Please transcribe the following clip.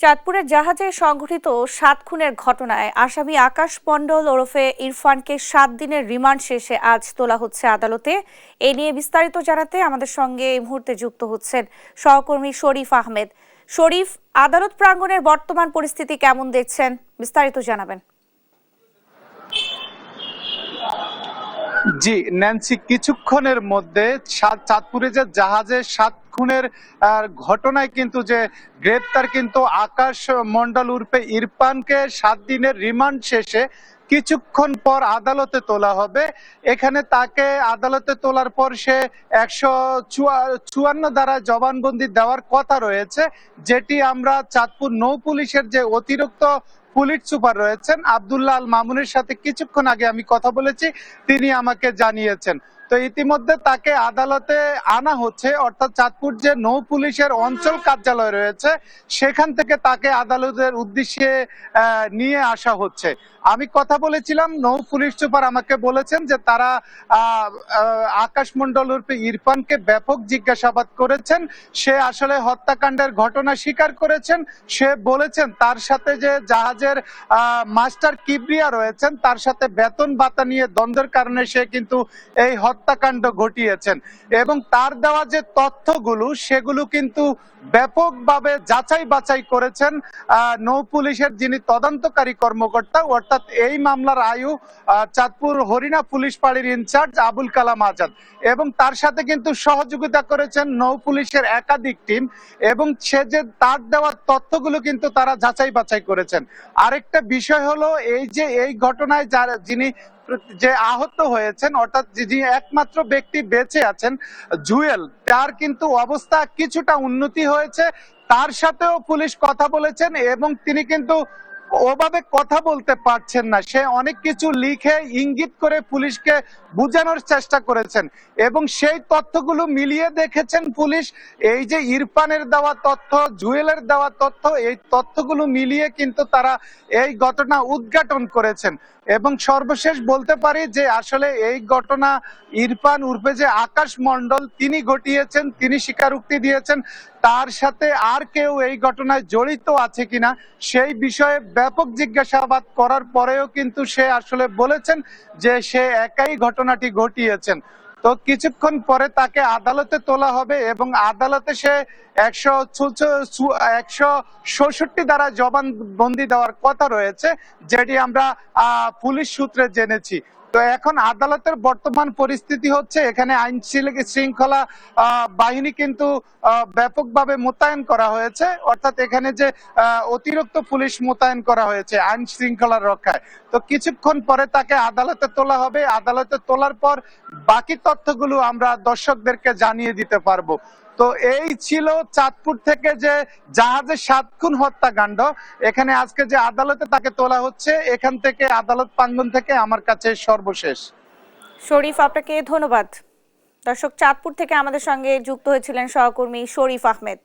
চাঁদপুরের জাহাজে সংঘটিত ৭ খুনের ঘটনায় আসামি আকাশ মণ্ডল ওরফে ইরফানকে ৭ দিনের রিমান্ড শেষে আজ তোলা হচ্ছে আদালতে। এ নিয়ে বিস্তারিত জানাতে আমাদের সঙ্গে এই মুহূর্তে যুক্ত হচ্ছেন সহকর্মী শরীফ আহমেদ। শরীফ, আদালত প্রাঙ্গণের বর্তমান পরিস্থিতি কেমন দেখছেন, বিস্তারিত জানাবেন। জি ন্যান্সি, কিছুক্ষণের মধ্যে চাঁদপুরে যে জাহাজে ৭ খুনের ঘটনায় কিন্তু যে গ্রেপ্তার কিন্তু আকাশ মণ্ডল উর্ফে ইরফানকে ৭ দিনের রিমান্ড শেষে কিছুক্ষণ পর আদালতে তোলা হবে। এখানে তাকে আদালতে তোলার পর সে ১৫৪ ধারায় জবানবন্দি দেওয়ার কথা রয়েছে, যেটি আমরা চাঁদপুর নৌ পুলিশের যে অতিরিক্ত পুলিশ সুপার রয়েছেন আব্দুল্লাহ আল মামুনের সাথে কিছুক্ষণ আগে আমি কথা বলেছি, তিনি আমাকে জানিয়েছেন। তো ইতিমধ্যে তাকে আদালতে আনা হচ্ছে, অর্থাৎ চাঁদপুর যে নৌ পুলিশের অঞ্চল কার্যালয় রয়েছে সেখান থেকে তাকে আদালতের উদ্দেশ্যে নিয়ে আসা হচ্ছে। আমি কথা বলেছিলাম, নৌ পুলিশ সুপার আমাকে বলেছেন যে তারা আকাশ মণ্ডল উর্ফে ইরফানকে ব্যাপক জিজ্ঞাসাবাদ করেছেন। সে আসলে হত্যাকাণ্ডের ঘটনা স্বীকার করেছেন। সে বলেছেন তার সাথে যে জাহাজের মাস্টার কিবরিয়া রয়েছেন তার সাথে বেতন ভাতা নিয়ে দ্বন্দ্বের কারণে সে কিন্তু এই হত্যাকাণ্ড ঘটিয়েছেন, এবং তার দেওয়া যে তথ্যগুলো সেগুলো কিন্তু ব্যাপকভাবে যাচাই বাছাই করেছেন নৌ পুলিশের যিনি তদন্তকারী কর্মকর্তা, অর্থাৎ এই মামলার আয়ু চাঁদপুর হরিণা পুলিশ ফাঁড়ির ইনচার্জ আবুল কালাম আজাদ, এবং তার সাথে কিন্তু সহযোগিতা করেছেন নৌ পুলিশের একাধিক টিম, এবং সে যে তার দেওয়া তথ্যগুলো কিন্তু তারা যাচাই বাছাই করেছেন। আরেকটা বিষয় হলো এই ঘটনায় যিনি যে আহত হয়েছেন, অর্থাৎ যিনি একমাত্র ব্যক্তি বেঁচে আছেন জুয়েল, তার কিন্তু অবস্থা কিছুটা উন্নতি হয়েছে। তার সাথেও পুলিশ কথা বলেছেন এবং তিনি কিন্তু ওভাবে কথা বলতে পারছেন না, সে অনেক কিছু লিখে ইঙ্গিত করে পুলিশকে বোঝানোর চেষ্টা করেছেন, এবং সেই তথ্যগুলো মিলিয়ে দেখেছেন পুলিশ। এই যে ইরফানের দেওয়া তথ্য, জুয়েলের দেওয়া তথ্য, এই তথ্যগুলো মিলিয়ে কিন্তু তারা এই ঘটনা উদ্ঘাটন করেছেন। এবং সর্বশেষ বলতে পারি যে আসলে এই ঘটনা ইরফান উর্ফে যে আকাশ মণ্ডল তিনি ঘটিয়েছেন, তিনি স্বীকারোক্তি দিয়েছেন। তার সাথে আর কেউ এই ঘটনায় জড়িত আছে কিনা সেই বিষয়ে ব্যাপক জিজ্ঞাসাবাদ করার পরেও কিন্তু সে আসলে বলেছেন যে সে একাই ঘটনাটি ঘটিয়েছেন। তো কিছুক্ষণ পরে তাকে আদালতে তোলা হবে এবং আদালতে সে ১৬৬ ধারা জবানবন্দি দেওয়ার কথা রয়েছে, যেটি আমরা পুলিশ সূত্রে জেনেছি। তো এখন আদালতের বর্তমান পরিস্থিতি হচ্ছে এখানে আইন শৃঙ্খলা বাহিনী কিন্তু ব্যাপকভাবে মোতায়েন করা হয়েছে, অর্থাৎ এখানে যে অতিরিক্ত পুলিশ মোতায়েন করা হয়েছে আইন শৃঙ্খলার রক্ষায়। তো কিছুক্ষণ পরে তাকে আদালতে তোলা হবে। আদালতে তোলার পর বাকি তথ্যগুলো আমরা দর্শকদেরকে জানিয়ে দিতে পারবো। তো এই ছিল চাঁদপুর থেকে যে জাহাজের ৭ খুন হত্যাকাণ্ড, এখানে আজকে যে আদালতে তাকে তোলা হচ্ছে, এখান থেকে আদালত প্রাঙ্গণ থেকে আমার কাছে সর্বশেষ। শরীফ, আপনাকে ধন্যবাদ। দর্শক, চাঁদপুর থেকে আমাদের সঙ্গে যুক্ত হয়েছিলেন সহকর্মী শরীফ আহমেদ।